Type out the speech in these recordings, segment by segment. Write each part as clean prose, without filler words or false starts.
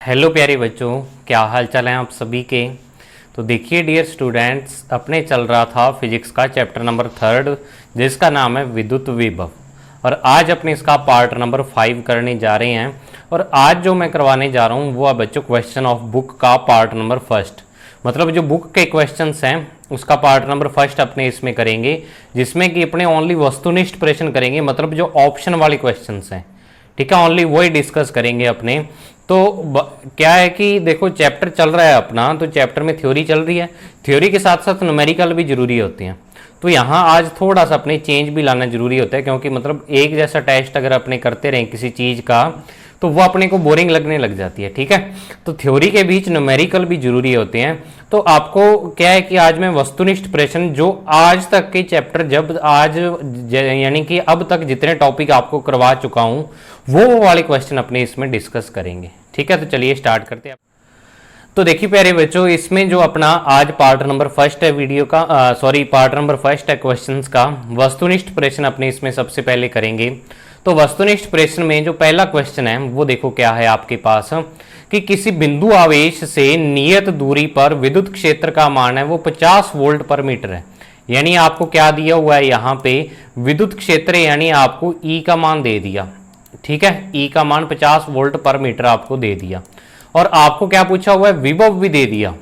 Hello प्यारे बच्चों, क्या हाल चाल है आप सभी के। तो देखिए डियर स्टूडेंट्स, अपने चल रहा था फिजिक्स का चैप्टर नंबर 3 जिसका नाम है विद्युत विभव। और आज अपने इसका पार्ट नंबर 5 करने जा रहे हैं। और आज जो मैं करवाने जा रहा हूँ वो है बच्चों क्वेश्चन ऑफ बुक का पार्ट नंबर 1। मतलब जो बुक के क्वेश्चंस हैं उसका पार्ट नंबर 1 अपने इसमें करेंगे, जिसमें कि अपने ओनली वस्तुनिष्ठ प्रश्न करेंगे। मतलब जो ऑप्शन वाले क्वेश्चंस हैं, ठीक है, ओनली वही डिस्कस करेंगे अपने। तो क्या है कि देखो चैप्टर चल रहा है अपना, तो चैप्टर में थ्योरी चल रही है, थ्योरी के साथ साथ न्यूमेरिकल भी जरूरी होते हैं। तो यहाँ आज थोड़ा सा अपने चेंज भी लाना जरूरी होता है, क्योंकि मतलब एक जैसा टेस्ट अगर अपने करते रहें किसी चीज़ का तो वो अपने को बोरिंग लगने लग जाती है, ठीक है। तो थ्योरी के बीच न्यूमेरिकल भी जरूरी होते हैं। तो आपको क्या है कि आज मैं वस्तुनिष्ठ प्रश्न जो आज तक के चैप्टर जब आज यानी कि अब तक जितने टॉपिक आपको करवा चुका हूं वो वाले क्वेश्चन अपने इसमें डिस्कस करेंगे, ठीक है। तो चलिए स्टार्ट करते हैं। तो देखिए प्यारे बच्चों, इसमें जो अपना आज पार्ट नंबर 1 है वीडियो का, पार्ट नंबर 1 है क्वेश्चंस का, वस्तुनिष्ठ प्रश्न अपने इसमें सबसे पहले करेंगे। तो वस्तुनिष्ठ प्रश्न में जो पहला क्वेश्चन है वो देखो क्या है आपके पास कि किसी बिंदु आवेश से नियत दूरी पर विद्युत क्षेत्र का मान है वो 50 वोल्ट पर मीटर है। यानी आपको क्या दिया हुआ है यहाँ पे विद्युत क्षेत्र, यानी आपको ई का मान दे दिया, ठीक है। ई का मान 50 वोल्ट पर मीटर आपको दे दिया। और आपको क्या पूछा हुआ है, विभव भी दे दिया।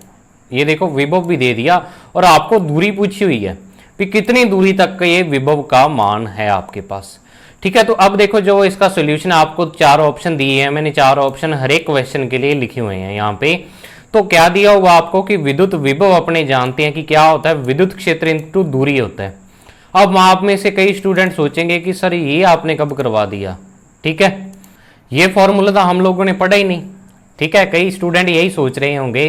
ये देखो विभव भी दे दिया और आपको दूरी पूछी हुई है कि कितनी दूरी तक का ये विभव का मान है आपके पास, ठीक है। तो अब देखो जो इसका सोल्यूशन आपको 4 ऑप्शन दिए हैं, मैंने 4 ऑप्शन हर एक क्वेश्चन के लिए लिखे हुए हैं यहाँ पे। तो क्या दिया हुआ आपको कि विद्युत विभव अपने जानते हैं कि क्या होता है, विद्युत क्षेत्र इंटू दूरी होता है। अब आप में से कई स्टूडेंट सोचेंगे कि सर ये आपने कब करवा दिया, ठीक है, ये फॉर्मूला तो हम लोगों ने पढ़ा ही नहीं, ठीक है। कई स्टूडेंट यही सोच रहे होंगे।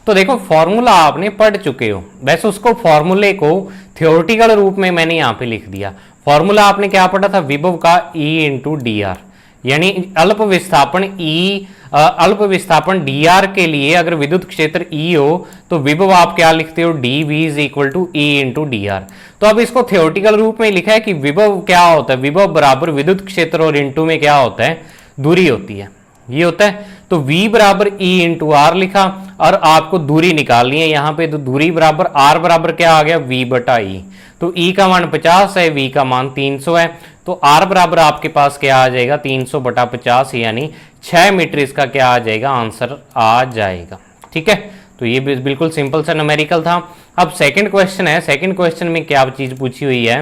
तो देखो फॉर्मूला आपने पढ़ चुके हो, वैसे उसको फॉर्मूले को थ्योरेटिकल रूप में मैंने यहाँ पे लिख दिया। फॉर्मूला आपने क्या पढ़ा था, विभव का E इंटू डी आर, यानी अल्प विस्थापन E, अल्प विस्थापन डी आर के लिए अगर विद्युत क्षेत्र E हो तो विभव आप क्या लिखते हो, D V is equal to E into D R. तो अब इसको थ्योरेटिकल रूप में लिखा है कि विभव क्या होता है, विभव बराबर विद्युत क्षेत्र और इंटू में क्या होता है, दूरी होती है, ये होता है। तो V बराबर E इंटू आर लिखा और आपको दूरी निकालनी है यहाँ पे। तो दूरी बराबर R बराबर क्या आ गया, V बटा E। तो E का मान 50 है, V का मान 300 है। तो R बराबर आपके पास क्या आ जाएगा, 300 बटा 50, यानी 6 मीटर इसका क्या आ जाएगा, आंसर आ जाएगा, ठीक है। तो ये बिल्कुल सिंपल सा न्यूमेरिकल था। अब सेकंड क्वेश्चन है। सेकंड क्वेश्चन में क्या चीज पूछी हुई है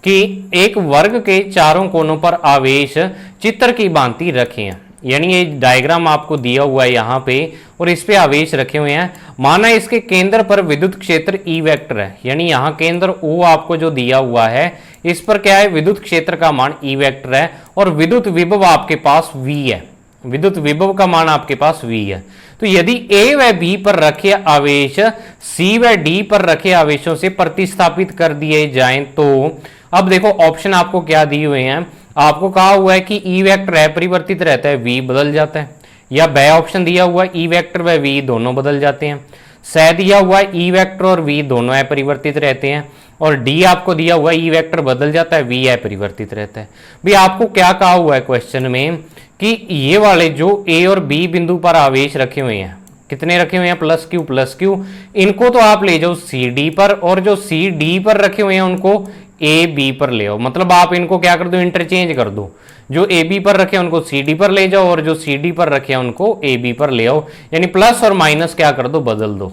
कि एक वर्ग के चारों कोनों पर आवेश चित्र की भांति रखे हैं। यानी ये डायग्राम आपको दिया हुआ है यहाँ पे और इस पे आवेश रखे हुए हैं। माना इसके केंद्र पर विद्युत क्षेत्र E वेक्टर है, यानी यहाँ केंद्र O आपको जो दिया हुआ है इस पर क्या है, विद्युत क्षेत्र का मान E वेक्टर है और विद्युत विभव आपके पास V है, विद्युत विभव का मान आपके पास V है। तो यदि A व B पर रखे आवेश C व D पर रखे आवेशों से प्रतिस्थापित कर दिए जाएं तो अब देखो ऑप्शन आपको क्या दिए हुए हैं। आपको कहा हुआ है कि E वेक्टर है परिवर्तित रहता है, V बदल जाता है, या ब ऑप्शन दिया हुआ है E वेक्टर व V दोनों बदल जाते हैं। स दिया हुआ है E वेक्टर और V दोनों अपरिवर्तित रहते हैं। और D आपको दिया हुआ है E वेक्टर बदल जाता है, V अपरिवर्तित रहता है। भाई आपको क्या कहा हुआ है क्वेश्चन में कि ये वाले जो A और B बिंदु पर आवेश रखे हुए हैं, कितने रखे हुए हैं, प्लस क्यू, इनको तो आप ले जाओ CD पर, और जो CD पर रखे हुए हैं उनको AB पर ले आओ। मतलब आप इनको क्या कर दो, इंटरचेंज कर दो। जो AB पर रखे उनको CD पर ले जाओ और जो CD पर रखे उनको AB पर ले आओ, यानी प्लस और माइनस क्या कर दो, बदल दो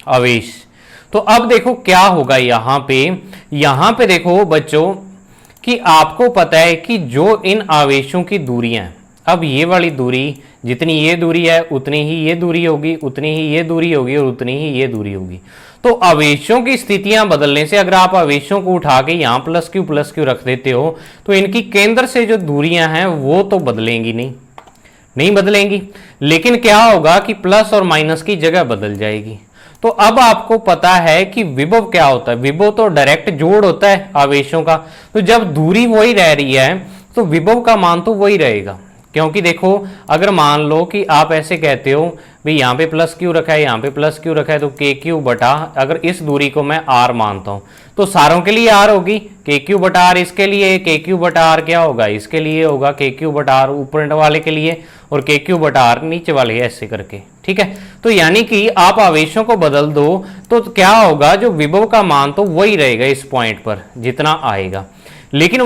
आवेश। तो अब देखो क्या होगा यहाँ पे देखो बच्चों कि आपको पता है कि जो इन आवेशों की दूरियां, अब ये वाली दूरी, जितनी ये दूरी है उतनी ही ये दूरी होगी, उतनी ही ये दूरी होगी और उतनी ही ये दूरी होगी। तो आवेशों की स्थितियां बदलने से अगर आप आवेशों को उठा के यहाँ प्लस क्यू रख देते हो तो इनकी केंद्र से जो दूरियां हैं वो तो बदलेंगी नहीं बदलेंगी, लेकिन क्या होगा कि प्लस और माइनस की जगह बदल जाएगी। तो अब आपको पता है कि विभव क्या होता है, विभव तो डायरेक्ट जोड़ होता है आवेशों का। तो जब दूरी वही रह रही है तो विभव का मान तो वही रहेगा, क्योंकि देखो अगर मान लो कि आप ऐसे कहते हो भाई यहाँ पे प्लस क्यू रखा है, यहाँ पे प्लस क्यू रखा है, तो के क्यू बटा, अगर इस दूरी को मैं आर मानता हूं तो सारों के लिए आर होगी, के क्यू बटा आर इसके लिए, के क्यू बटा आर क्या होगा इसके लिए होगा, के क्यू बटा आर ऊपर वाले के लिए और के क्यू बटा आर नीचे वाले, ऐसे करके। ठीक है, तो यानी कि आप आवेशों को बदल दो तो क्या होगा, जो विभव का मान तो वही रहेगा इस पॉइंट पर जितना आएगा, लेकिन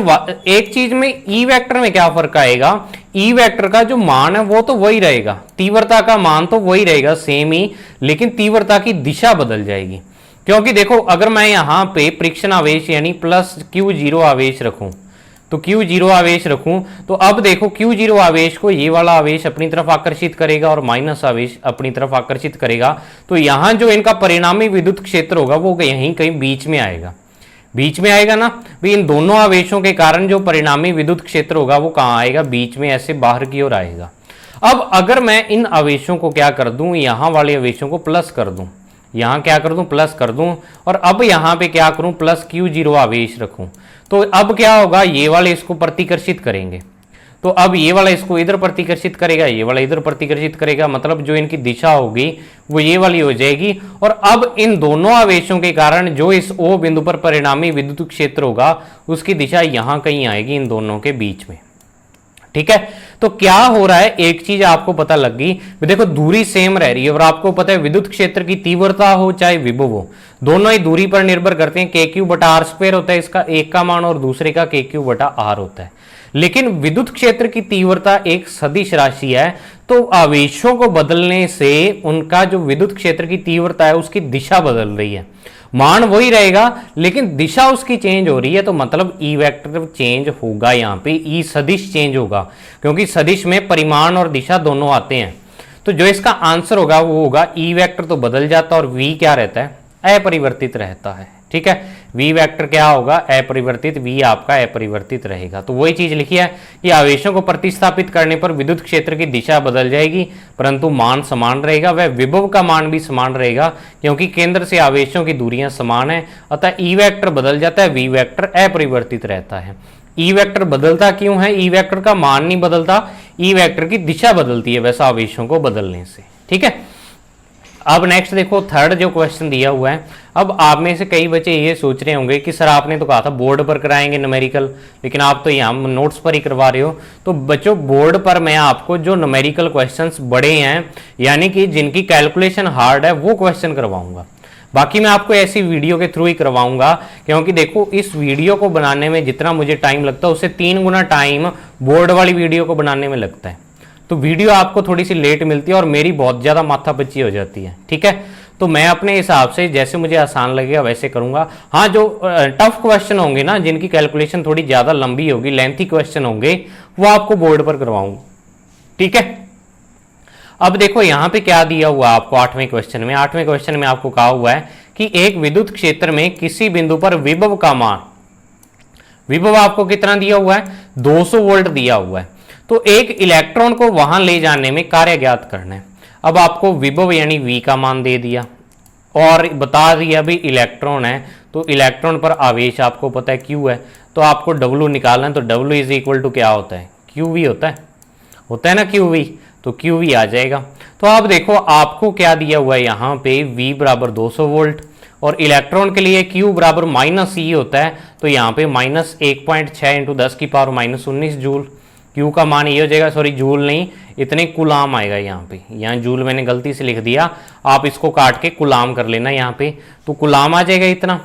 एक चीज में ई वेक्टर में क्या फर्क आएगा, ई वेक्टर का जो मान है वो तो वही रहेगा, तीव्रता का मान तो वही रहेगा सेम ही, लेकिन तीव्रता की दिशा बदल जाएगी। क्योंकि देखो अगर मैं यहां पे परीक्षण आवेश यानी प्लस Q0 आवेश रखूं, तो Q0 आवेश रखूं तो अब देखो Q0 आवेश को ये वाला आवेश अपनी तरफ आकर्षित करेगा और माइनस आवेश अपनी तरफ आकर्षित करेगा, तो यहां जो इनका परिणामी विद्युत क्षेत्र होगा वो यहीं कहीं बीच में आएगा, बीच में आएगा ना भी, इन दोनों आवेशों के कारण जो परिणामी विद्युत क्षेत्र होगा वो कहां आएगा, बीच में, ऐसे बाहर की ओर आएगा। अब अगर मैं इन आवेशों को क्या कर दूं, यहां वाले आवेशों को प्लस कर दूं, यहां क्या कर दूं प्लस कर दूं, और अब यहां पे क्या करूं प्लस Q0 आवेश रखूं, तो अब क्या होगा, ये वाले इसको प्रतिकर्षित करेंगे, तो अब ये वाला इसको इधर प्रतिकर्षित करेगा, ये वाला इधर प्रतिकर्षित करेगा, मतलब जो इनकी दिशा होगी वो ये वाली हो जाएगी, और अब इन दोनों आवेशों के कारण जो इस O बिंदु पर परिणामी विद्युत क्षेत्र होगा उसकी दिशा यहां कहीं आएगी इन दोनों के बीच में। ठीक है, तो क्या हो रहा है, एक चीज आपको पता लग गई, देखो दूरी सेम रह रही है, और आपको पता है विद्युत क्षेत्र की तीव्रता हो चाहे विभव हो, दोनों ही दूरी पर निर्भर करते हैं, के क्यू बटा आर स्क्वायर होता है इसका एक का मान और दूसरे का के क्यू बटा आर होता है, लेकिन विद्युत क्षेत्र की तीव्रता एक सदिश राशि है, तो आवेशों को बदलने से उनका जो विद्युत क्षेत्र की तीव्रता है उसकी दिशा बदल रही है, मान वही रहेगा लेकिन दिशा उसकी चेंज हो रही है, तो मतलब ई वेक्टर चेंज होगा, यहाँ पे ई सदिश चेंज होगा, क्योंकि सदिश में परिमाण और दिशा दोनों आते हैं, तो जो इसका आंसर होगा वो होगा ई वेक्टर तो बदल जाता है और वी क्या रहता है, अपरिवर्तित रहता है। ठीक है, वी वेक्टर क्या होगा, अपरिवर्तित, वी आपका अपरिवर्तित रहेगा। तो वही चीज लिखी है कि आवेशों को प्रतिस्थापित करने पर विद्युत क्षेत्र की दिशा बदल जाएगी परंतु मान समान रहेगा, वह विभव का मान भी समान रहेगा, क्योंकि केंद्र से आवेशों की दूरियां समान है, अतः ई वेक्टर बदल जाता है, वी वेक्टर अपरिवर्तित रहता है। ई वेक्टर बदलता क्यों है, ई वेक्टर का मान नहीं बदलता, ई वेक्टर की दिशा बदलती है वैसा आवेशों को बदलने से। ठीक है, अब नेक्स्ट देखो थर्ड जो क्वेश्चन दिया हुआ है, अब आप में से कई बच्चे ये सोच रहे होंगे कि सर आपने तो कहा था बोर्ड पर कराएंगे न्यूमेरिकल, लेकिन आप तो यहाँ नोट्स पर ही करवा रहे हो, तो बच्चों बोर्ड पर मैं आपको जो न्यूमेरिकल क्वेश्चंस बड़े हैं यानी कि जिनकी कैलकुलेशन हार्ड है वो क्वेश्चन करवाऊंगा, बाकी मैं आपको ऐसी वीडियो के थ्रू ही करवाऊंगा, क्योंकि देखो इस वीडियो को बनाने में जितना मुझे टाइम लगता है उससे 3 गुना टाइम बोर्ड वाली वीडियो को बनाने में लगता है, तो वीडियो आपको थोड़ी सी लेट मिलती है और मेरी बहुत ज़्यादा माथापच्ची हो जाती है। ठीक है, तो मैं अपने हिसाब से जैसे मुझे आसान लगेगा वैसे करूंगा। हाँ, जो टफ क्वेश्चन होंगे ना, जिनकी कैलकुलेशन थोड़ी ज़्यादा लंबी होगी, लेंथी क्वेश्चन होंगे, वो आपको बोर्ड पर करवाऊंगा। ठीक है, अब देखो यहाँ पे क्या दिया हुआ है आपको 8वें क्वेश्चन में, 8वें क्वेश्चन में आपको कहा हुआ है कि एक विद्युत क्षेत्र में किसी बिंदु पर विभव का मान, विभव आपको कितना दिया हुआ है, 200 वोल्ट दिया हुआ है, तो एक इलेक्ट्रॉन को वहां ले जाने में कार्य ज्ञात करना है। अब आपको विभव यानी V का मान दे दिया और बता दिया भी इलेक्ट्रॉन है, तो इलेक्ट्रॉन पर आवेश आपको पता है Q है, तो आपको W निकालना है, तो W इज इक्वल टू क्या होता है, QV होता है ना QV, तो QV आ जाएगा। तो आप देखो आपको क्या दिया हुआ है यहाँ पे V बराबर 200 वोल्ट और इलेक्ट्रॉन के लिए Q बराबर -E होता है, तो यहाँ पे -1.6 इंटू 10 की पावर -19 जूल, Q का मान ये हो जाएगा, सॉरी जूल नहीं, इतने कुलाम आएगा यहाँ पे, यहाँ जूल मैंने गलती से लिख दिया, आप इसको काट के कुलाम कर लेना यहाँ पे, तो कुलाम आ जाएगा इतना।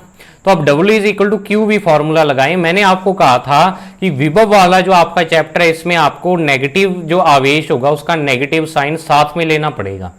तो अब W is equal to QV formula लगाएं। मैंने आपको कहा था कि विभव वाला जो आपका चैप्टर है इसमें आपको नेगेटिव जो आवेश होगा उसका नेगेटिव साइन साथ में लेना पड़ेगा।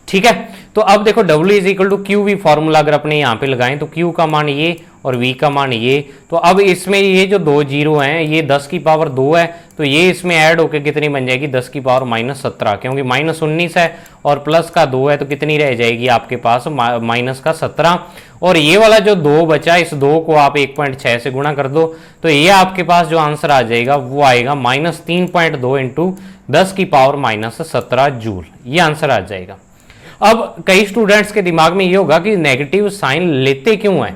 ठीक है, तो अब देखो W is equal to QV formula अगर अपने यहाँ पे लगाएं तो Q का मान ये और V का मान ये, तो अब इसमें ये जो 2 जीरो हैं ये 10 की पावर 2 है, तो ये इसमें ऐड होकर कितनी बन जाएगी, 10 की पावर -17, क्योंकि -19 है और प्लस का 2 है तो कितनी रह जाएगी आपके पास माइनस का 17, और ये वाला जो 2 बचा इस 2 को आप 1.6 से गुणा कर दो, तो ये आपके पास जो आंसर आ जाएगा वो आएगा -3.2 इंटू 10 की पावर -17 जूल, ये आंसर आ जाएगा। अब कई स्टूडेंट्स के दिमाग में ये होगा कि नेगेटिव साइन लेते क्यों है,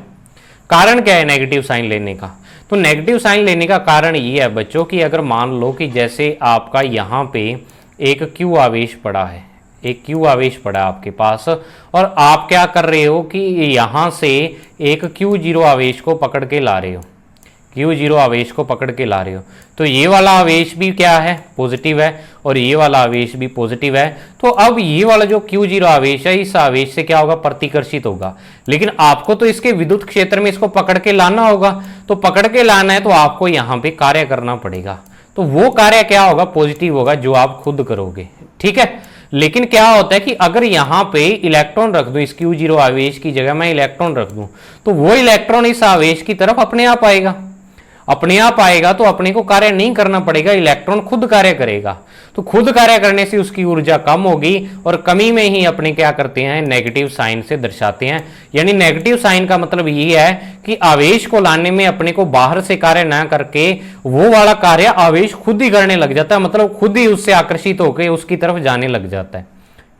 कारण क्या है नेगेटिव साइन लेने का, तो तो नेगेटिव साइन लेने का कारण ये है बच्चों कि अगर मान लो कि जैसे आपका यहाँ पे एक क्यू आवेश पड़ा है, एक क्यू आवेश पड़ा है आपके पास, और आप क्या कर रहे हो कि यहाँ से एक Q0 आवेश को पकड़ के ला रहे हो, Q0 आवेश को पकड़ के ला रहे हो, तो ये वाला आवेश भी क्या है, पॉजिटिव है, और ये वाला आवेश भी पॉजिटिव है। तो अब ये वाला जो Q0 आवेश है, इस आवेश से क्या होगा, प्रतिकर्षित होगा। लेकिन आपको तो इसके विद्युत क्षेत्र में इसको पकड़ के लाना होगा, तो पकड़ के लाना है तो आपको यहाँ पे कार्य करना पड़ेगा। तो वो कार्य क्या होगा, पॉजिटिव होगा, जो आप खुद करोगे, ठीक है। लेकिन क्या होता है कि अगर यहाँ पे इलेक्ट्रॉन रख दूं, इस Q0 आवेश की जगह मैं इलेक्ट्रॉन रख दूं, तो वो इलेक्ट्रॉन इस आवेश की तरफ अपने आप आएगा, अपने आप आएगा, तो अपने को कार्य नहीं करना पड़ेगा, इलेक्ट्रॉन खुद कार्य करेगा। तो खुद कार्य करने से उसकी ऊर्जा कम होगी, और कमी में ही अपने क्या करते हैं, नेगेटिव साइन से दर्शाते हैं। यानी नेगेटिव साइन का मतलब ये है कि आवेश को लाने में अपने को बाहर से कार्य ना करके वो वाला कार्य आवेश खुद ही करने लग जाता है, मतलब खुद ही उससे आकर्षित होकर उसकी तरफ जाने लग जाता है,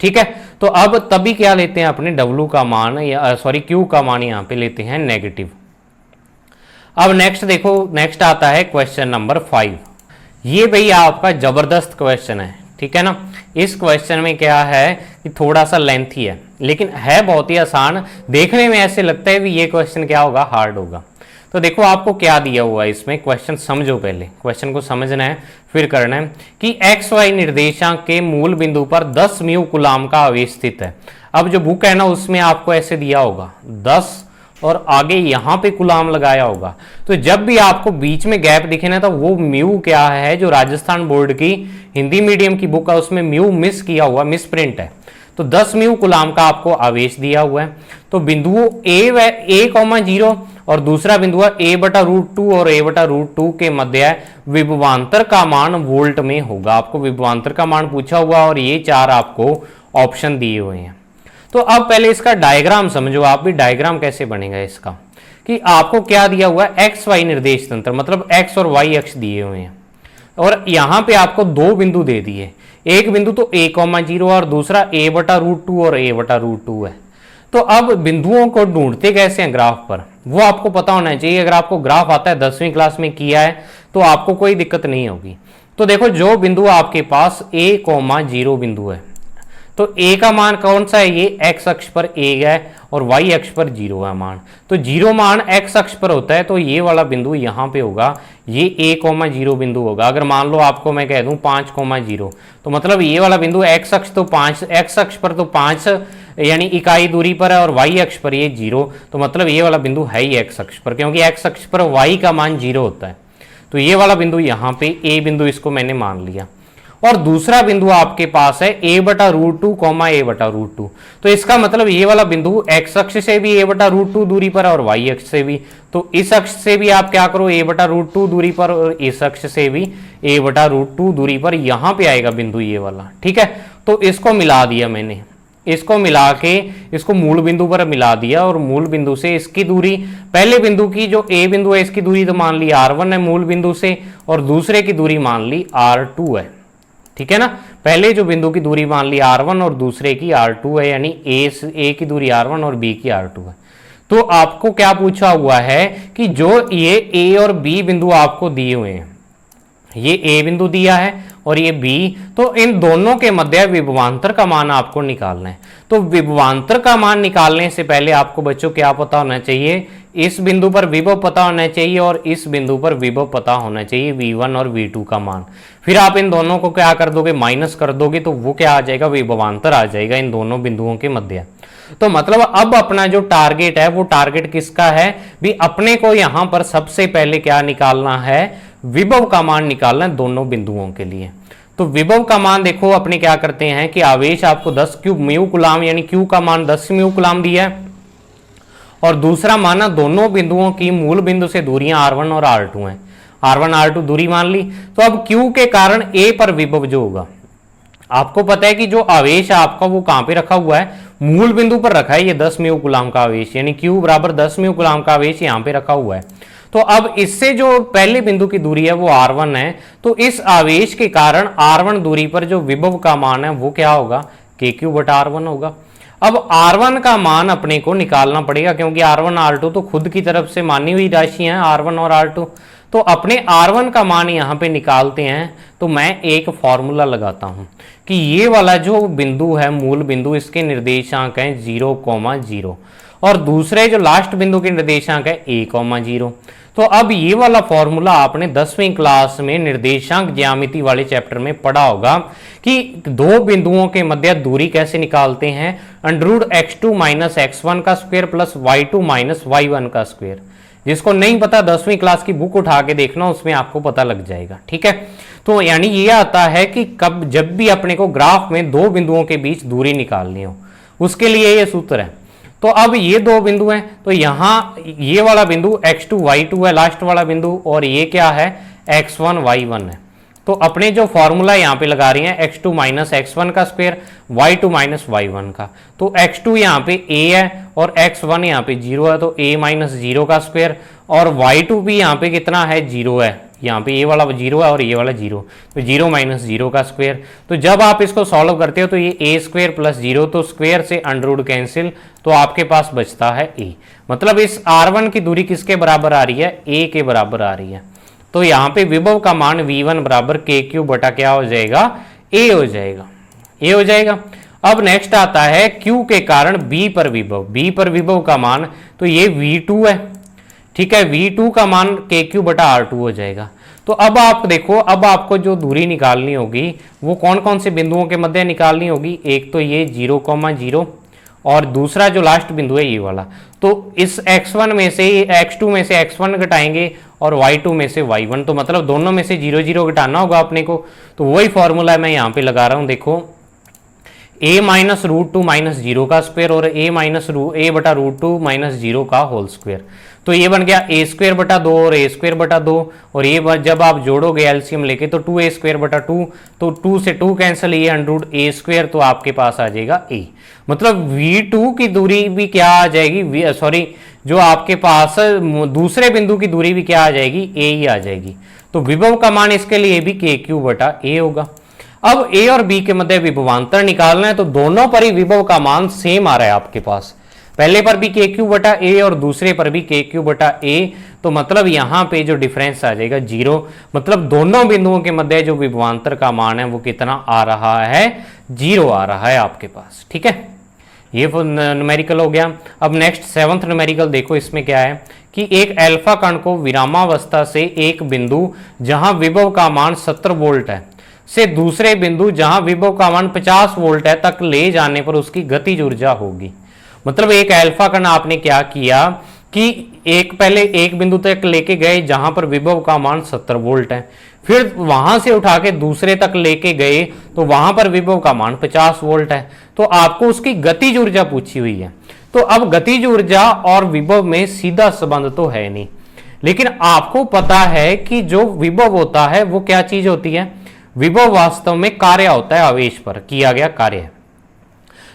ठीक है। तो अब तभी क्या लेते हैं अपने W का मान, या सॉरी Q का मान यहाँ पे लेते हैं नेगेटिव। अब नेक्स्ट देखो, नेक्स्ट आता है क्वेश्चन नंबर 5। ये भाई आपका जबरदस्त क्वेश्चन है, ठीक है ना। इस क्वेश्चन में क्या है कि थोड़ा सा लेंथी है, लेकिन है बहुत ही आसान। देखने में ऐसे लगता है कि ये क्वेश्चन क्या होगा, हार्ड होगा। तो देखो आपको क्या दिया हुआ है इसमें, क्वेश्चन समझो, पहले क्वेश्चन को समझना है फिर करना है कि एक्स वाई निर्देशांक के मूल बिंदु पर 10 म्यू कूलाम का आवेश स्थित है। अब जो बुक है ना उसमें आपको ऐसे दिया होगा 10 और आगे यहां पे कूलाम लगाया होगा। तो जब भी आपको बीच में गैप दिखे ना, तो वो म्यू क्या है, जो राजस्थान बोर्ड की हिंदी मीडियम की बुक है उसमें म्यू मिस किया हुआ, मिस प्रिंट है। तो 10 म्यू कूलाम का आपको आवेश दिया हुआ है। तो बिंदु a,0 और दूसरा बिंदु है a/√2 और a/√2 के मध्य विभवांतर का मान वोल्ट में होगा। आपको विभवांतर का मान पूछा हुआ और ये 4 आपको ऑप्शन दिए हुए हैं। तो अब पहले इसका डायग्राम समझो, आप भी डायग्राम कैसे बनेगा इसका, कि आपको क्या दिया हुआ है, एक्स वाई निर्देश तंत्र, मतलब एक्स और वाई अक्ष दिए हुए हैं, और यहां पे आपको 2 बिंदु दे दिए। एक बिंदु तो a,0 और दूसरा a/√2 और a/√2 है। तो अब बिंदुओं को ढूंढते कैसे हैं ग्राफ पर, वो आपको पता होना चाहिए। अगर आपको ग्राफ आता है, 10वीं क्लास में किया है, तो आपको कोई दिक्कत नहीं होगी। तो देखो जो बिंदु आपके पास a,0 बिंदु है, तो a का मान कौन सा है, ये x अक्ष पर a है और y अक्ष पर 0 है मान। तो 0 मान x अक्ष पर होता है, तो ये वाला बिंदु यहाँ पे होगा, ये a,0 बिंदु होगा। अगर मान लो आपको मैं कह दूं 5,0, तो मतलब ये वाला बिंदु x अक्ष तो 5, x अक्ष पर तो 5 यानी इकाई दूरी पर है, और y अक्ष पर ये 0, तो मतलब ये वाला बिंदु है ही x अक्ष पर, क्योंकि x अक्ष पर y का मान 0 होता है। तो ये वाला बिंदु यहाँ पे a बिंदु, इसको मैंने मान लिया। और दूसरा बिंदु आपके पास है a/√2, a/√2। तो इसका मतलब ये वाला बिंदु x अक्ष से भी a/√2 दूरी पर और y अक्ष से भी। तो इस अक्ष से भी आप क्या करो, a/√2 दूरी पर, और इस अक्ष से भी a/√2 दूरी पर, यहां पे आएगा बिंदु ये वाला, ठीक है। तो इसको मिला दिया मैंने, इसको मिला के इसको मूल बिंदु पर मिला दिया, और मूल बिंदु से इसकी दूरी, पहले बिंदु की जो a बिंदु है इसकी दूरी तो मान ली r1 है मूल बिंदु से, और दूसरे की दूरी मान ली r2 है, ठीक है ना। पहले जो बिंदु की दूरी मान ली r1 और दूसरे की r2 है, यानी a की दूरी r1 और b की r2 है। तो आपको क्या पूछा हुआ है कि जो ये a और b बिंदु आपको दिए हुए हैं, ये a बिंदु दिया है और ये b, तो इन दोनों के मध्य विभवांतर का मान आपको निकालना है। तो विभवांतर का मान निकालने से पहले आपको बच्चों क्या पता होना चाहिए, इस बिंदु पर विभव पता होना चाहिए और इस बिंदु पर विभव पता होना चाहिए, v1 और v2 का मान। फिर आप इन दोनों को क्या कर दोगे, माइनस कर दोगे, तो वो क्या आ जाएगा, विभवांतर आ जाएगा इन दोनों बिंदुओं के मध्य। तो मतलब अब अपना जो टारगेट है, वो टारगेट किसका है भी, अपने को यहां पर सबसे पहले क्या निकालना है, विभव का मान निकालना है दोनों बिंदुओं के लिए। तो विभव का मान देखो अपने क्या करते हैं कि आवेश आपको 10 म्यू कूलाम, यानी Q का मान 10 म्यू कूलाम दिया है, और दूसरा माना दोनों बिंदुओं की मूल बिंदु से दूरियां r1 और r2 हैं, r1 r2 दूरी मान ली। तो अब Q के कारण A पर विभव जो होगा, आपको पता है कि जो आवेश है आपका वो कहां पे रखा हुआ है, मूल बिंदु पर रखा है, ये 10 म्यू कूलाम का आवेश, यानी Q बराबर 10 म्यू कूलाम का आवेश यहां पे रखा हुआ है। तो अब इससे जो पहले बिंदु की दूरी है वो r1 है, तो इस आवेश के कारण r1 दूरी पर जो विभव का मान है वो क्या होगा, kq/r1 होगा। अब R1 का मान अपने को निकालना पड़ेगा, क्योंकि R1 R2 तो खुद की तरफ से मानी हुई राशि है R1 और R2। तो अपने R1 का मान यहाँ पे निकालते हैं। तो मैं एक फॉर्मूला लगाता हूँ कि ये वाला जो बिंदु है, मूल बिंदु, इसके निर्देशांक हैं 0,0 और दूसरे जो लास्ट बिंदु के निर्देशांक है a,0। तो अब ये वाला फॉर्मूला आपने 10वीं क्लास में निर्देशांक ज्यामिति वाले चैप्टर में पढ़ा होगा कि दो बिंदुओं के मध्य दूरी कैसे निकालते हैं, √x2 - x1 का स्क्वायर प्लस y2 - y1 का स्क्वायर। जिसको नहीं पता 10वीं क्लास की बुक उठा के देखना, उसमें आपको पता लग जाएगा। ठीक है, तो यानी ये आता है कि कब जब भी अपने को ग्राफ में दो बिंदुओं के बीच दूरी निकालनी हो, उसके लिए ये सूत्र है। तो अब ये दो बिंदु हैं, तो यहां ये वाला बिंदु x2 y2 है लास्ट वाला बिंदु, और ये क्या है x1 y1 है। तो अपने जो फॉर्मूला यहां पे लगा रही हैं x2 - x1 का स्क्वायर, y2 - y1 का। तो x2 यहाँ पे a है और x1 यहाँ पे 0 है, तो a - 0 का स्क्वायर, और y2 भी यहाँ पे कितना है 0 है, यहाँ पे ये वाला 0 है और ये वाला 0, तो 0 - 0 का स्क्वायर। तो जब आप इसको सॉल्व करते हो तो ये a² + 0, तो स्क्वायर से अंडर कैंसिल, तो आपके पास बचता है a। मतलब इस R1 की दूरी किसके बराबर आ रही है, a के बराबर आ रही है। तो यहाँ पे विभव का मान V1 बराबर k³ बटा क्या हो जाएगा, a हो जाएगा, a हो जाएगा। अब नेक्स्ट आता है Q के कारण B पर विभव, B पर विभव का मान, तो ये V2 है। ठीक है, V2 का मान k³ बटा R2 हो जाएगा। तो अब आप देखो, अब आपको जो दूरी निकालनी होगी वो कौन कौन से बिंदुओं के मध्य निकालनी होगी, एक तो ये 0,0 और दूसरा जो लास्ट बिंदु है ये वाला। तो इस x1 में से x2 में से x1 घटाएंगे और y2 में से y1, तो मतलब दोनों में से 0 0 घटाना होगा अपने को। तो वही फॉर्मूला मैं यहाँ पे लगा रहा हूँ, देखो a - √2 - 0 का स्क्वायर और a बटा √2 - 0 का होल स्क्वायर। तो ये बन गया a² बटा 2 और a² बटा 2, और ये जब आप जोड़ोगे एलसीएम लेके तो 2a² बटा 2, तो 2 से 2 कैंसिल, ये √a², तो आपके पास आ जाएगा a। मतलब V2 की दूरी भी क्या आ जाएगी, सॉरी जो आपके पास दूसरे बिंदु की दूरी भी क्या आ जाएगी, a ही आ जाएगी। तो विभव का मान इसके लिए भी k³ बटा a होगा। अब a और b के मध्य विभवांतर निकालना है, तो दोनों पर ही विभव का मान सेम आ रहा है आपके पास, पहले पर भी k³ बटा a और दूसरे पर भी k³ बटा a। तो मतलब यहां पे जो डिफरेंस आ जाएगा 0, मतलब दोनों बिंदुओं के मध्य जो विभवांतर का मान है वो कितना आ रहा है, 0 आ रहा है आपके पास। ठीक है, ये न्यूमेरिकल हो गया। अब नेक्स्ट 7th न्यूमेरिकल देखो, इसमें क्या है कि एक अल्फा कण को विरामावस्था से एक बिंदु जहां विभव का मान 70 वोल्ट है से दूसरे बिंदु जहां विभव का मान 50 वोल्ट है तक ले जाने पर उसकी गतिज ऊर्जा होगी। मतलब एक अल्फा कण आपने क्या किया कि पहले एक बिंदु तक लेके गए जहां पर विभव का मान 70 वोल्ट है, फिर वहां से उठा के दूसरे तक लेके गए तो वहां पर विभव का मान 50 वोल्ट है। तो आपको उसकी गतिज ऊर्जा पूछी हुई है। तो अब गतिज ऊर्जा और विभव में सीधा संबंध तो है नहीं, लेकिन आपको पता है कि जो विभव होता है वो क्या चीज होती है, विभव वास्तव में कार्य होता है, आवेश पर किया गया कार्य।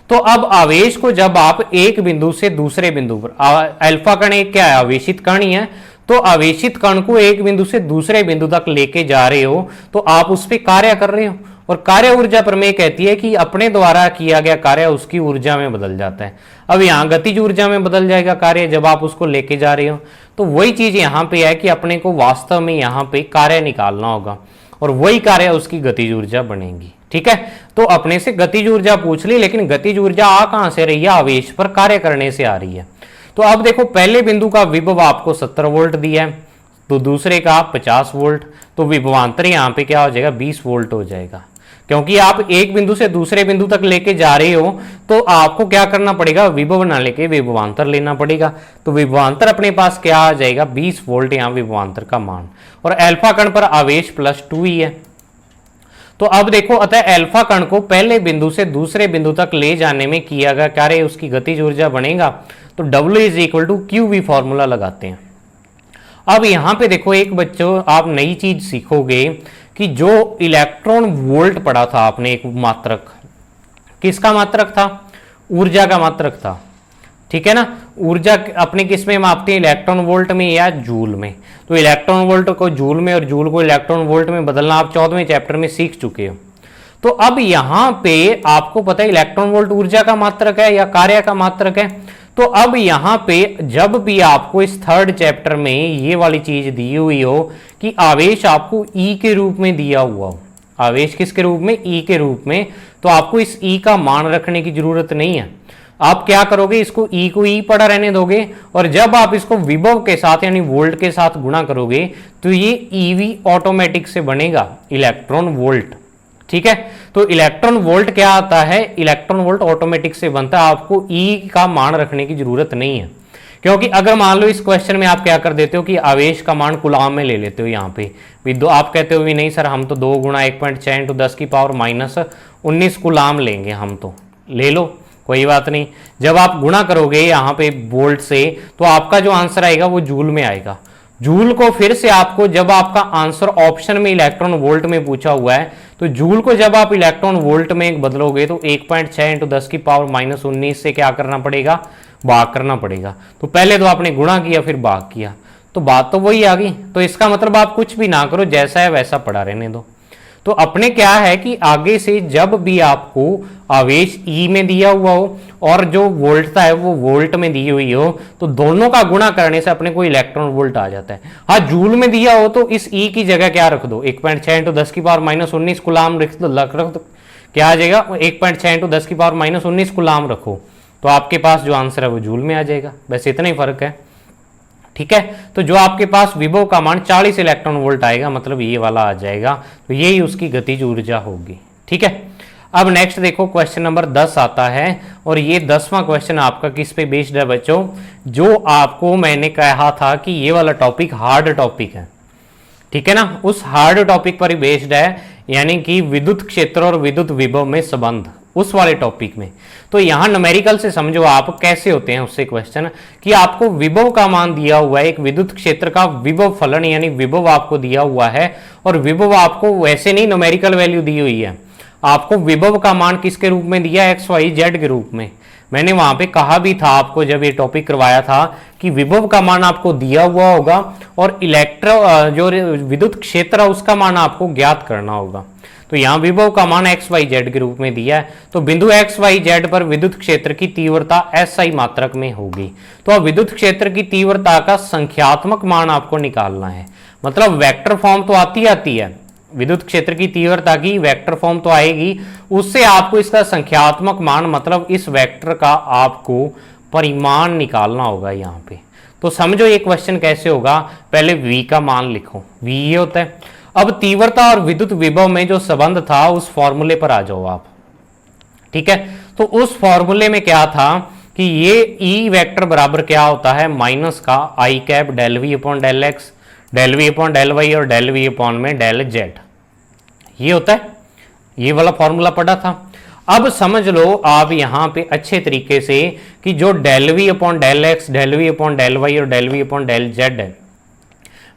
तो अब आवेश को जब आप एक बिंदु से दूसरे बिंदु पर, अल्फा कण एक क्या है, आवेशित कण ही है, तो आवेशित कण को एक बिंदु से दूसरे बिंदु तक लेके जा रहे हो तो आप उस पर कार्य कर रहे हो, और कार्य ऊर्जा प्रमेय कहती है कि अपने द्वारा किया गया कार्य उसकी ऊर्जा में बदल जाता है। अब यहां गतिज ऊर्जा में बदल जाएगा कार्य जब आप उसको लेके जा रहे हो। तो वही चीज यहां पे है कि अपने को वास्तव में यहां पे कार्य निकालना होगा और वही कार्य उसकी गतिज ऊर्जा बनेगी। ठीक है, तो अपने से गतिज ऊर्जा पूछ ली, लेकिन गतिज ऊर्जा आ कहां से रही है, आवेश पर कार्य करने से आ रही है। तो अब देखो, पहले बिंदु का विभव आपको 70 वोल्ट दिया है, तो दूसरे का 50 वोल्ट, तो विभवांतर यहां पे क्या हो जाएगा, 20 वोल्ट हो जाएगा। क्योंकि आप एक बिंदु से दूसरे बिंदु तक लेके जा रहे हो तो आपको क्या करना पड़ेगा, विभव ना लेके विभवांतर लेना पड़ेगा। तो विभवांतर अपने पास क्या आ जाएगा, 20 वोल्ट यहाँ विभवांतर का मान, और अल्फा कण पर आवेश +2 ही है। तो अब देखो, अतः अल्फा कण को पहले बिंदु से दूसरे बिंदु तक ले जाने में किया गया कार्य उसकी गतिज ऊर्जा बनेगा। तो W = QV फॉर्मूला लगाते हैं। अब यहां पे देखो, एक बच्चों आप नई चीज सीखोगे कि जो इलेक्ट्रॉन वोल्ट पढ़ा था आपने, एक मात्रक, किसका मात्रक था, ऊर्जा का मात्रक था। ठीक है ना, ऊर्जा अपने किस में मापते हैं, इलेक्ट्रॉन वोल्ट में या जूल में। तो इलेक्ट्रॉन वोल्ट को जूल में और जूल को इलेक्ट्रॉन वोल्ट में बदलना आप 14वें चैप्टर में सीख चुके हो। तो अब यहां पे आपको पता है इलेक्ट्रॉन वोल्ट ऊर्जा का मात्रक है या कार्य का मात्रक है। तो अब यहां पे जब भी आपको इस थर्ड चैप्टर में ये वाली चीज दी हुई हो कि आवेश आपको ई के रूप में दिया हुआ हो, आवेश किसके रूप में, ई के रूप में, तो आपको इस ई का मान रखने की जरूरत नहीं है। आप क्या करोगे, इसको ई को ई पड़ा रहने दोगे और जब आप इसको विभव के साथ यानी वोल्ट के साथ गुणा करोगे तो ये ईवी ऑटोमेटिक से बनेगा इलेक्ट्रॉन वोल्ट। ठीक है, तो इलेक्ट्रॉन वोल्ट क्या आता है, इलेक्ट्रॉन वोल्ट ऑटोमेटिक से बनता है, आपको ई का मान रखने की जरूरत नहीं है। क्योंकि अगर मान लो इस क्वेश्चन में आप क्या कर देते हो कि आवेश का मान कुलाम में ले लेते हो, यहाँ पे भी दो आप कहते हो भी नहीं सर हम तो 2 गुणा 1.6 इंटू 10 की पावर -19 कुलाम लेंगे, हम तो ले लो कोई बात नहीं। जब आप गुणा करोगे यहाँ पे वोल्ट से तो आपका जो आंसर आएगा वो जूल में आएगा। जूल को फिर से आपको जब आपका आंसर ऑप्शन में इलेक्ट्रॉन वोल्ट में पूछा हुआ है तो जूल को जब आप इलेक्ट्रॉन वोल्ट में बदलोगे तो 1.6 इंटू 10 की पावर -19 से क्या करना पड़ेगा, भाग करना पड़ेगा। तो पहले तो आपने गुणा किया फिर भाग किया, तो बात तो वही आ गई। तो इसका मतलब आप कुछ भी ना करो, जैसा है वैसा पड़ा रहने दो। तो अपने क्या है कि आगे से जब भी आपको आवेश ई में दिया हुआ हो और जो वोल्टता है वो वोल्ट में दी हुई हो तो दोनों का गुणा करने से अपने को इलेक्ट्रॉन वोल्ट आ जाता है। हाँ, जूल में दिया हो तो इस ई की जगह क्या रख दो, 1.6 इंटू 10 की पावर -19 कुलाम रख दो, क्या आ जाएगा 1.6 इंटू 10 की पावर -19 कुलाम रखो तो आपके पास जो आंसर है वो जूल में आ जाएगा। बस इतना ही फर्क है। ठीक है, तो जो आपके पास विभव का मान 40 इलेक्ट्रॉन वोल्ट आएगा, मतलब ये वाला आ जाएगा, तो यही उसकी गतिज ऊर्जा होगी। ठीक है, अब नेक्स्ट देखो क्वेश्चन नंबर 10 आता है और ये 10वां क्वेश्चन आपका किस पे बेस्ड है बच्चों, जो आपको मैंने कहा था कि ये वाला टॉपिक हार्ड टॉपिक है। ठीक है ना, उस हार्ड टॉपिक पर ही बेस्ड है, यानी कि विद्युत क्षेत्र और विद्युत विभव में संबंध, उस वाले टॉपिक में। तो यहां न्यूमेरिकल से समझो आप कैसे होते हैं उससे क्वेश्चन, कि आपको विभव का मान दिया हुआ है, एक विद्युत क्षेत्र का विभव फलन यानी विभव आपको दिया हुआ है और विभव आपको वैसे नहीं न्यूमेरिकल वैल्यू दी हुई है, आपको विभव का मान किसके रूप में दिया है, XYZ के रूप में। मैंने वहां पे कहा भी था आपको जब ये टॉपिक करवाया था कि विभव का मान आपको दिया हुआ होगा और जो विद्युत क्षेत्र है उसका मान आपको ज्ञात करना होगा। तो यहां विभव का मान XYZ के रूप में दिया है, तो बिंदु XYZ पर विद्युत क्षेत्र की तीव्रता SI मात्रक में होगी। तो अब विद्युत क्षेत्र की तीव्रता का संख्यात्मक मान आपको निकालना है, मतलब वेक्टर फॉर्म तो आती है, विद्युत क्षेत्र की तीव्रता की वेक्टर फॉर्म तो आएगी, उससे आपको इसका संख्यात्मक मान मतलब इस वेक्टर का आपको परिमाण निकालना होगा यहाँ पे। तो समझो ये क्वेश्चन कैसे होगा, पहले V का मान लिखो, V ये होता है। अब तीव्रता और विद्युत विभव में जो संबंध था उस फॉर्मूले पर आ जाओ आप। ठीक है, तो उस फॉर्मूले में क्या था कि ये E वेक्टर बराबर क्या होता है, माइनस का I cap del V upon del x, del V upon del Y और डेल V अपॉन में डेल जेड, ये होता है, ये वाला फॉर्मूला पढ़ा था। अब समझ लो आप यहां पे अच्छे तरीके से कि जो del V upon del x, del V upon del Y और del V upon del z है,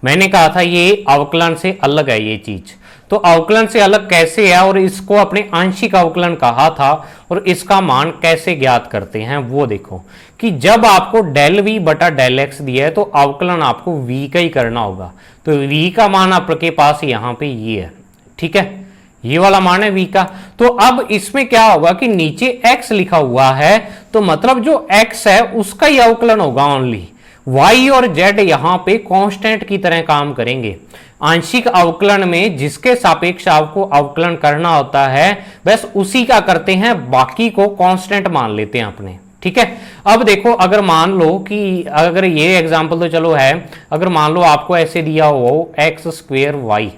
मैंने कहा था ये अवकलन से अलग है ये चीज। तो अवकलन से अलग कैसे है और इसको अपने आंशिक अवकलन कहा था और इसका मान कैसे ज्ञात करते हैं वो देखो कि जब आपको डेल V बटा डेल एक्स दिया है तो अवकलन आपको V का ही करना होगा। तो V का मान आपके पास यहाँ पे ये है। ठीक है, ये वाला मान है V का। तो अब इसमें क्या होगा कि नीचे x लिखा हुआ है तो मतलब जो x है उसका ही अवकलन होगा ओनली, y और z यहां पे कांस्टेंट की तरह काम करेंगे। आंशिक अवकलन में जिसके सापेक्ष आपको अवकलन करना होता है बस उसी का करते हैं, बाकी को कांस्टेंट मान लेते हैं अपने। ठीक है, अब देखो अगर मान लो कि अगर ये एग्जांपल तो चलो है, अगर मान लो आपको ऐसे दिया हो x²y,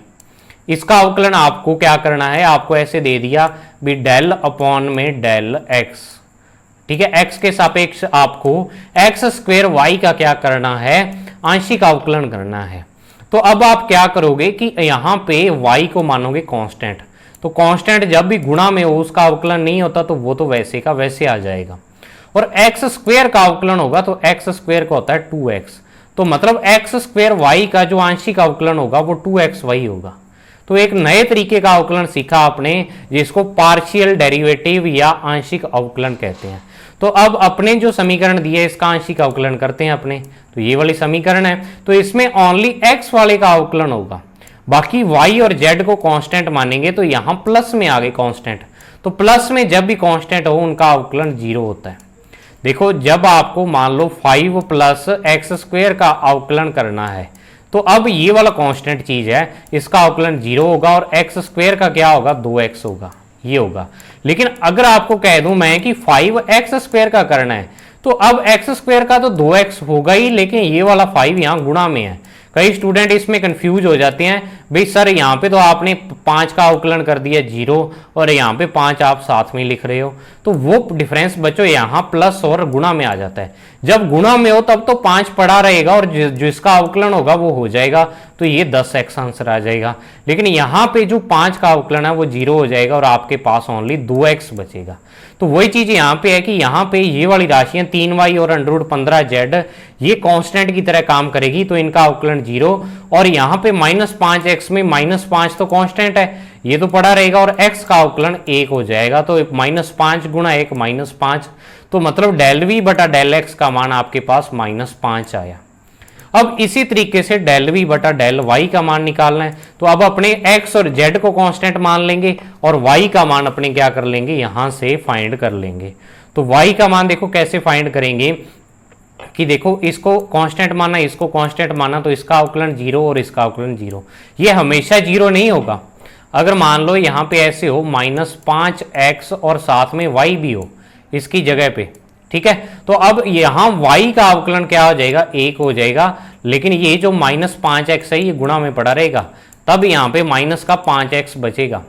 इसका अवकलन आपको क्या करना है, आपको ऐसे दे दिया भी डेल अपॉन में डेल x। ठीक है, x के सापेक्ष आपको x² का क्या करना है, आंशिक अवकलन करना है। तो अब आप क्या करोगे कि यहां पे y को मानोगे कांस्टेंट, तो कांस्टेंट जब भी गुणा में हो उसका अवकलन नहीं होता तो वो तो वैसे का वैसे आ जाएगा, और x² का अवकलन होगा तो x² का होता है 2x, तो मतलब x² का जो आंशिक अवकलन होगा वो 2xy होगा। तो एक नए तरीके का अवकलन सीखा आपने जिसको पार्शियल डेरिवेटिव या आंशिक अवकलन कहते हैं। तो अब अपने जो समीकरण दिए इसका आंशिक अवकलन करते हैं अपने, तो ये वाली समीकरण है, तो इसमें ओनली x वाले का अवकलन होगा, बाकी y और z को कांस्टेंट मानेंगे तो यहां प्लस में आ गए कांस्टेंट, तो प्लस में जब भी कांस्टेंट हो उनका अवकलन 0 होता है। देखो जब आपको मान लो 5 प्लस एक्स स्क्वायर का अवकलन करना है तो अब ये वाला कांस्टेंट चीज है, इसका अवकलन 0 होगा और एक्स स्क्वायर का क्या होगा 2x होगा, ये होगा। लेकिन अगर आपको कह दूं मैं कि 5x स्क्वायर का करना है तो अब एक्स स्क्वायर का तो 2x होगा ही, लेकिन ये वाला 5 यहां गुणा में है। कई स्टूडेंट इसमें कंफ्यूज हो जाते हैं, भाई सर यहाँ पे तो आपने 5 का अवकलन कर दिया 0 और यहाँ पे 5 आप साथ में लिख रहे हो, तो वो डिफरेंस बच्चों यहाँ प्लस और गुणा में आ जाता है। जब गुणा में हो तब तो 5 पड़ा रहेगा और जिसका अवकलन होगा वो हो जाएगा, तो ये 10x आंसर आ जाएगा। लेकिन यहाँ पे जो 5 का अवकलन है वो 0 हो जाएगा और आपके पास ओनली 2x बचेगा। तो वही चीज यहाँ पे है कि यहाँ पे ये वाली राशियां 3y और √15z ये कांस्टेंट की तरह काम करेगी, तो इनका अवकलन 0 और यहाँ पे -5x में -5 तो कांस्टेंट है, ये तो पड़ा रहेगा और x का अवकलन 1 हो जाएगा, तो -5 गुणा 1 -5, तो मतलब डेल v बटा डेल x का मान आपके पास -5 आया। अब इसी तरीके से डेल v बटा डेल y का मान निकालना है, तो अब अपने x और z को कांस्टेंट मान लेंगे और y का मान अपने क्या कर लेंगे, यहां से फाइंड कर लेंगे। तो y का मान देखो कैसे फाइंड करेंगे कि देखो इसको कांस्टेंट माना, इसको कांस्टेंट माना, तो इसका अवकलन 0 और इसका अवकलन 0, ये हमेशा 0 नहीं होगा। अगर मान लो यहाँ पे ऐसे हो -5x और साथ में y भी हो इसकी जगह पे, ठीक है, तो अब यहां y का अवकलन क्या हो जाएगा 1 हो जाएगा, लेकिन ये जो -5x है ये गुणा में पड़ा रहेगा, तब यहां पे माइनस का 5x बचेगा।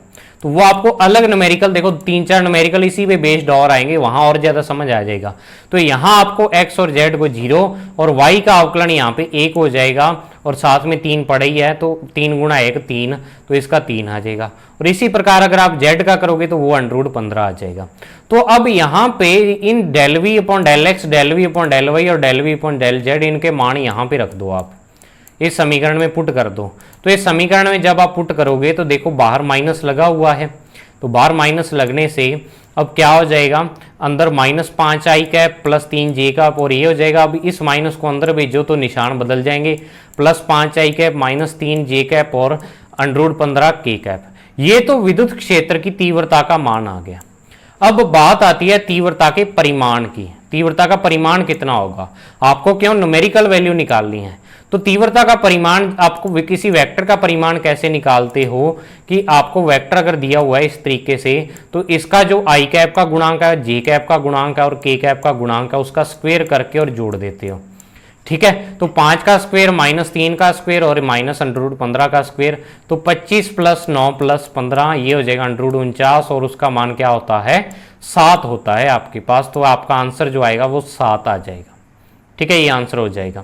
तो वो आपको अलग न्यूमेरिकल देखो 3-4 न्यूमेरिकल इसी पे बेस्ड और आएंगे, वहां और ज्यादा समझ आ जाएगा। तो यहां आपको x और z को 0 और y का अवकलन यहाँ पे 1 हो जाएगा और साथ में 3 पड़ा ही है, तो 3 गुणा 1 3, तो इसका 3 आ जाएगा। और इसी प्रकार अगर आप z का करोगे तो वो √15 आ जाएगा। तो अब यहाँ पे इन del v upon del x, del v upon del Y और del v upon del z इनके मान यहाँ पे रख दो, आप इस समीकरण में पुट कर दो। तो इस समीकरण में जब आप पुट करोगे तो देखो बाहर माइनस लगा हुआ है, तो बाहर माइनस लगने से अब क्या हो जाएगा, अंदर -5i cap plus 3j cap, और ये हो जाएगा। अब इस माइनस को अंदर भेजो तो निशान बदल जाएंगे, +5i कैप -3j कैप और √15k कैप। ये तो विद्युत क्षेत्र की तीव्रता का मान आ गया। अब बात आती है तीव्रता के परिमाण की। तीव्रता का परिमाण कितना होगा, आपको क्यों न्यूमेरिकल वैल्यू निकालनी है। तो तीव्रता का परिमाण आपको किसी वेक्टर का परिमाण कैसे निकालते हो कि आपको वेक्टर अगर दिया हुआ है इस तरीके से, तो इसका जो आई कैप का गुणांक है, जे कैप का गुणांक है और के कैप का गुणांक है, उसका स्क्वायर करके और जोड़ देते हो, ठीक है। तो 5 का स्क्वायर -3 का स्क्वायर और -√15 का स्क्वायर, तो 25 + 9 + 15 ये हो जाएगा √49 और उसका मान क्या होता है 7 होता है आपके पास। तो आपका आंसर जो आएगा वो 7 आ जाएगा, ठीक है, ये आंसर हो जाएगा।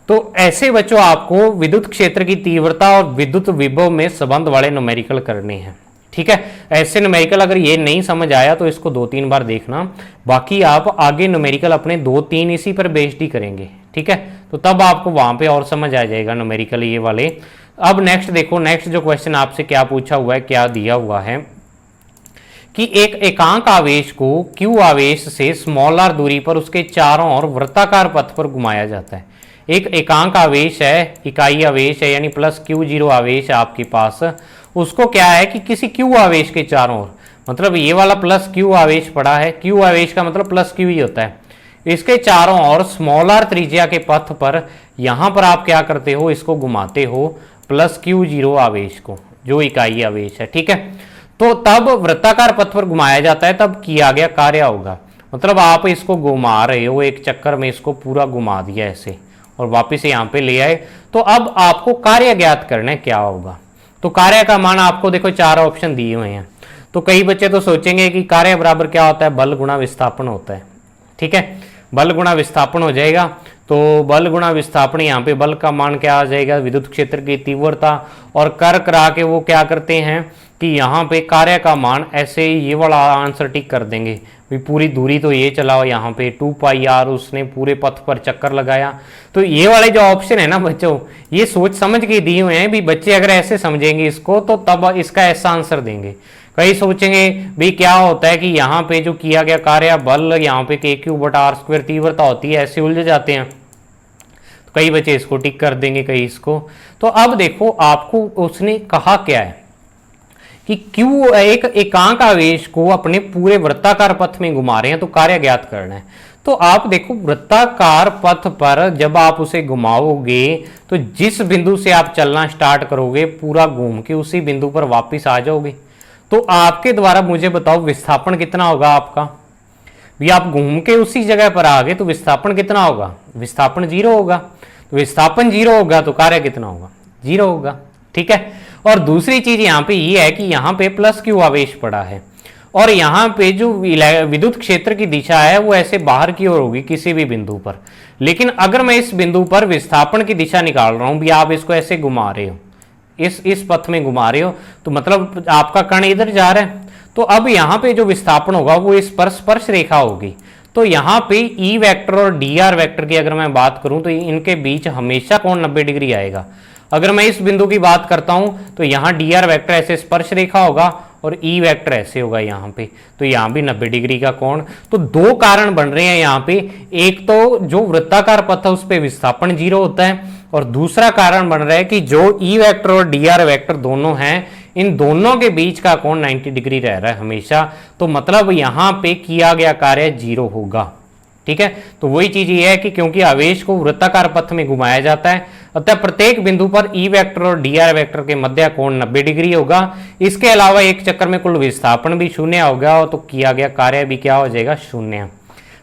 तो ऐसे बच्चों आपको विद्युत क्षेत्र की तीव्रता और विद्युत विभव में संबंध वाले न्यूमेरिकल करने हैं, ठीक है। ऐसे न्यूमेरिकल अगर ये नहीं समझ आया तो इसको 2-3 बार देखना, बाकी आप आगे न्यूमेरिकल अपने 2-3 इसी पर बेस्ड ही करेंगे, ठीक है। तो तब आपको वहां पे और समझ आ जाएगा न्यूमेरिकल ये वाले। अब नेक्स्ट देखो, नेक्स्ट जो क्वेश्चन आपसे क्या पूछा हुआ है, क्या दिया हुआ है कि एक एकांक आवेश को q आवेश से स्मॉल r दूरी पर उसके चारों ओर वृत्ताकार पथ पर घुमाया जाता है। एक एकांक आवेश है, इकाई आवेश है, यानी +q0 आवेश है आपके पास, उसको क्या है कि किसी q आवेश के चारों ओर, मतलब ये वाला +q आवेश पड़ा है, q आवेश का मतलब +q ही होता है, इसके चारों ओर स्मॉल r त्रिज्या के पथ पर यहां पर आप क्या करते हो, इसको घुमाते हो +q0 आवेश को, जो इकाई आवेश है, ठीक है। तो तब वृत्ताकार पथ पर घुमाया जाता है, तब किया गया कार्य होगा, मतलब आप इसको घुमा रहे हो एक चक्कर में, इसको पूरा घुमा दिया ऐसे और वापस यहाँ पे ले आए, तो अब आपको कार्य ज्ञात करना है क्या होगा। तो कार्य का मान आपको देखो 4 ऑप्शन दिए हुए हैं। तो कई बच्चे तो सोचेंगे कि कार्य बराबर क्या होता है, बल गुणा विस्थापन होता है, ठीक है, बल गुणा विस्थापन हो जाएगा। तो बल गुणा विस्थापन, यहाँ पे बल का मान क्या आ जाएगा, विद्युत क्षेत्र की तीव्रता, और कर करा के वो क्या करते हैं कि यहाँ पे कार्य का मान ऐसे ये वाला आंसर टिक कर देंगे, भी पूरी दूरी तो ये चलाओ, यहाँ पे 2πr उसने पूरे पथ पर चक्कर लगाया। तो ये वाले जो ऑप्शन है ना बच्चों, ये सोच समझ के दिए हुए हैं, भी बच्चे अगर ऐसे समझेंगे इसको तो तब इसका ऐसा आंसर देंगे। कई सोचेंगे भी क्या होता है कि यहाँ पे जो किया गया कार्य बल, यहाँ पे k³/r² तीव्रता होती है, ऐसे उलझ जाते हैं। कई बच्चे इसको टिक कर देंगे, कई इसको। तो अब देखो आपको उसने कहा क्या है कि क्यों एक एकांक आवेश को अपने पूरे वृत्ताकार पथ में घुमा रहे हैं, तो कार्य ज्ञात करना है। तो आप देखो वृत्ताकार पथ पर जब आप उसे घुमाओगे तो जिस बिंदु से आप चलना स्टार्ट करोगे पूरा घूम के उसी बिंदु पर वापस आ जाओगे। तो आपके द्वारा मुझे बताओ विस्थापन कितना होगा आपका भी, आप घूम के उसी जगह पर आ गए तो विस्थापन कितना होगा, विस्थापन 0 होगा। तो विस्थापन 0 होगा तो कार्य कितना होगा, 0 होगा। ठीक है। और दूसरी चीज यहां पे ये है कि यहां पे प्लस क्यू आवेश पड़ा है और यहां पे जो विद्युत क्षेत्र की दिशा है वो ऐसे बाहर की ओर होगी किसी भी बिंदु पर। लेकिन अगर मैं इस बिंदु पर विस्थापन की दिशा निकाल रहा हूं भी, आप इसको ऐसे घुमा रहे हो, इस पथ में घुमा रहे हो, तो मतलब आपका कण इधर जा रहा है। तो अब यहां पे जो विस्थापन होगा वो इस पर स्पर्श रेखा होगी। तो यहां पे ई वेक्टर और डी आर वेक्टर की अगर मैं बात करूं तो इनके बीच हमेशा कोण 90 डिग्री आएगा। अगर मैं इस बिंदु की बात करता हूं तो यहां डी आर वेक्टर ऐसे स्पर्श रेखा होगा और ई वेक्टर ऐसे होगा यहां पे, तो यहां भी 90 डिग्री का कोण। तो दो कारण बन रहे हैं यहां पे, एक तो जो वृत्ताकार पथ है उस पे विस्थापन 0 होता है और दूसरा कारण बन रहा है कि जो ई वेक्टर और डी आर वेक्टर दोनों हैं इन दोनों के बीच का कोण 90 डिग्री रह रहा है हमेशा। तो मतलब यहां पे किया गया कार्य 0 होगा। ठीक है। तो वही चीज ये है कि क्योंकि आवेश को वृत्ताकार पथ में घुमाया जाता है अतः प्रत्येक बिंदु पर ई वेक्टर और डी आर वेक्टर के मध्य कोण 90 डिग्री होगा। इसके अलावा एक चक्कर में कुल विस्थापन भी 0 होगा तो किया गया कार्य भी क्या हो जाएगा, 0।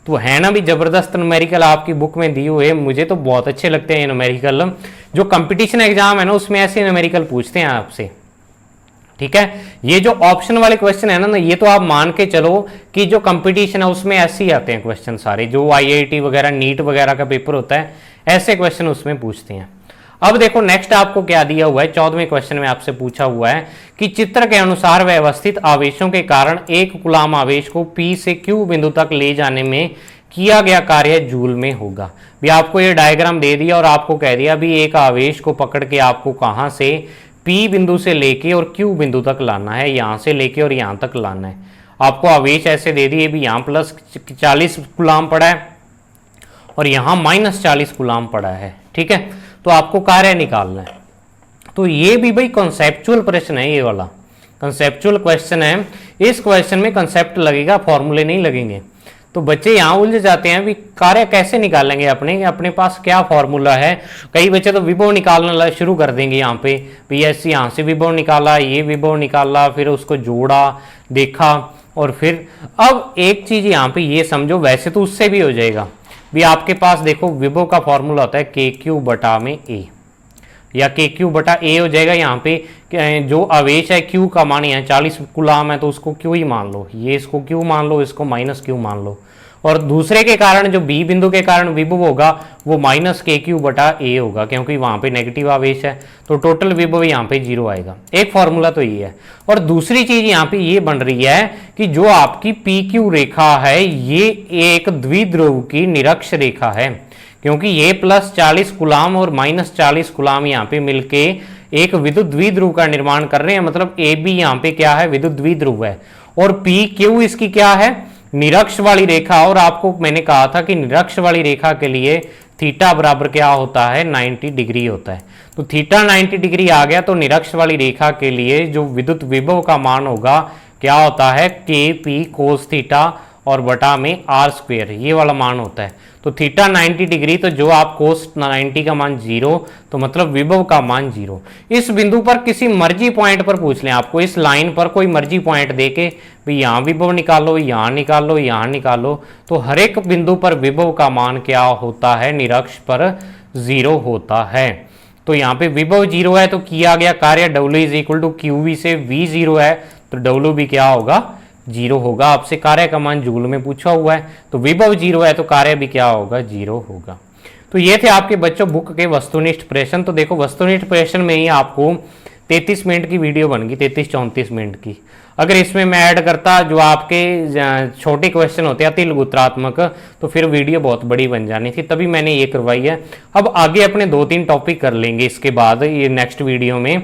तो है ना भी जबरदस्त न्यूमेरिकल आपकी बुक में दी हुए, मुझे तो बहुत अच्छे लगते हैं ये न्यूमेरिकल। जो कंपटीशन एग्जाम है ना उसमें ऐसे न्यूमेरिकल पूछते हैं आपसे। ठीक है। ये जो ऑप्शन वाले क्वेश्चन है ना, ये तो आप मान के चलो कि जो कंपटीशन है उसमें ऐसे ही आते हैं क्वेश्चन सारे, जो आईआईटी वगैरह नीट वगैरह का पेपर होता है ऐसे क्वेश्चन उसमें पूछते हैं। अब देखो नेक्स्ट आपको क्या दिया हुआ है, 14वें क्वेश्चन में आपसे पूछा हुआ है कि चित्र के अनुसार व्यवस्थित आवेशों के कारण एक कूलाम आवेश को P से Q बिंदु तक ले जाने में किया गया कार्य जूल में होगा। भी आपको ये डायग्राम दे दिया और आपको कह दिया भी एक आवेश को पकड़ के आपको कहां से P बिंदु से लेके और Q बिंदु तक लाना है, यहां से लेके और यहां तक लाना है। आपको आवेश ऐसे दे दिए भी यहां प्लस 40 कूलाम पड़ा है और यहां माइनस 40 कूलाम पड़ा है। ठीक है। तो आपको कार्य निकालना है। तो ये भी भाई कॉन्सेप्चुअल प्रश्न है, ये वाला कॉन्सेप्चुअल क्वेश्चन है। इस क्वेश्चन में कॉन्सेप्ट लगेगा, फॉर्मूले नहीं लगेंगे। तो बच्चे यहाँ उलझ जाते हैं भी कार्य कैसे निकालेंगे, अपने पास क्या फॉर्मूला है। कई बच्चे तो विभव निकालना शुरू कर देंगे यहाँ पे भी, ऐसे यहाँ से विभव निकाला, ये विभव निकाला, फिर उसको जोड़ा, देखा और फिर अब एक चीज यहाँ पे ये समझो, वैसे तो उससे भी हो जाएगा भी। आपके पास देखो विभव का फॉर्मूला होता है के क्यू बटा में ए, या के क्यू बटा ए हो जाएगा। यहाँ पे जो आवेश है क्यू का मान यहाँ 40 कूलाम है तो उसको क्यू ही मान लो, ये इसको क्यू मान लो, इसको माइनस क्यू मान लो। और दूसरे के कारण जो बी बिंदु के कारण विभव होगा वो माइनस के क्यू बटा ए होगा, क्योंकि वहां पे नेगेटिव आवेश है तो टोटल विभव यहाँ पे 0 आएगा। एक फॉर्मूला तो ये है। और दूसरी चीज यहाँ पे ये बन रही है कि जो आपकी पी क्यू रेखा है ये एक द्विध्रुव की निरक्ष रेखा है, क्योंकि ये प्लस 40 कूलाम और माइनस 40 कूलाम यहाँ पे मिलके एक विद्युत द्विध्रुव का निर्माण कर रहे हैं। मतलब ए बी यहाँ पे क्या है, विद्युत द्विध्रुव है और पी क्यू इसकी क्या है, निरक्ष वाली रेखा। और आपको मैंने कहा था कि निरक्ष वाली रेखा के लिए थीटा बराबर क्या होता है, 90 डिग्री होता है। तो थीटा 90 डिग्री आ गया तो निरक्ष वाली रेखा के लिए जो विद्युत विभव का मान होगा क्या होता है, के पी कोस थीटा और बटा में आर स्क्वेयर, ये वाला मान होता है। तो थीटा 90 डिग्री, तो जो आप कोस 90 का मान 0, तो मतलब विभव का मान 0। इस बिंदु पर किसी मर्जी पॉइंट पर पूछ लें आपको, इस लाइन पर कोई मर्जी पॉइंट देके भी यहाँ विभव निकालो, यहाँ निकालो, यहाँ निकालो, तो हर एक बिंदु पर विभव का मान क्या होता है, निरक्ष पर 0 होता है। तो यहाँ पे विभव 0 है तो किया गया कार्य W is equal to QV से V 0 है तो W भी क्या होगा, 0 होगा। आपसे कार्य का मान जूल में पूछा हुआ है तो विभव 0 है तो कार्य भी क्या होगा, 0 होगा। तो ये थे आपके बच्चों बुक के वस्तुनिष्ठ प्रश्न। तो देखो वस्तुनिष्ठ प्रश्न में ही आपको 33 मिनट की वीडियो बन गई, 33-34 मिनट की। अगर इसमें मैं ऐड करता जो आपके छोटे क्वेश्चन होते हैं तिलगुत्रात्मक, तो फिर वीडियो बहुत बड़ी बन जानी थी, तभी मैंने ये करवाई है। अब आगे अपने 2-3 टॉपिक कर लेंगे इसके बाद, ये नेक्स्ट वीडियो में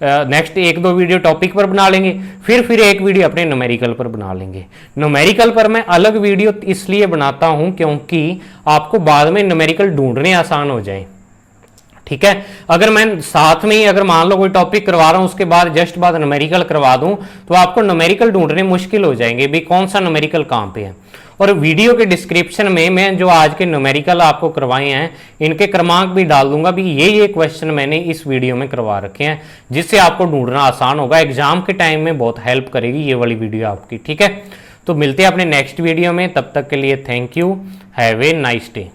नेक्स्ट 1-2 वीडियो टॉपिक पर बना लेंगे, फिर एक वीडियो अपने न्यूमेरिकल पर बना लेंगे। न्यूमेरिकल पर मैं अलग वीडियो इसलिए बनाता हूं क्योंकि आपको बाद में न्यूमेरिकल ढूंढने आसान हो जाए। ठीक है। अगर मैं साथ में ही अगर मान लो कोई टॉपिक करवा रहा हूं उसके बाद जस्ट बाद न्यूमेरिकल करवा दूं तो आपको न्यूमेरिकल ढूंढने मुश्किल हो जाएंगे भी कौन सा न्यूमेरिकल कहां पे है। और वीडियो के डिस्क्रिप्शन में मैं जो आज के न्यूमेरिकल आपको करवाए हैं इनके क्रमांक भी डाल दूंगा भी ये क्वेश्चन मैंने इस वीडियो में करवा रखे हैं, जिससे आपको ढूंढना आसान होगा, एग्जाम के टाइम में बहुत हेल्प करेगी ये वाली वीडियो आपकी। ठीक है, तो मिलते हैं अपने नेक्स्ट वीडियो में, तब तक के लिए thank you, have a nice day.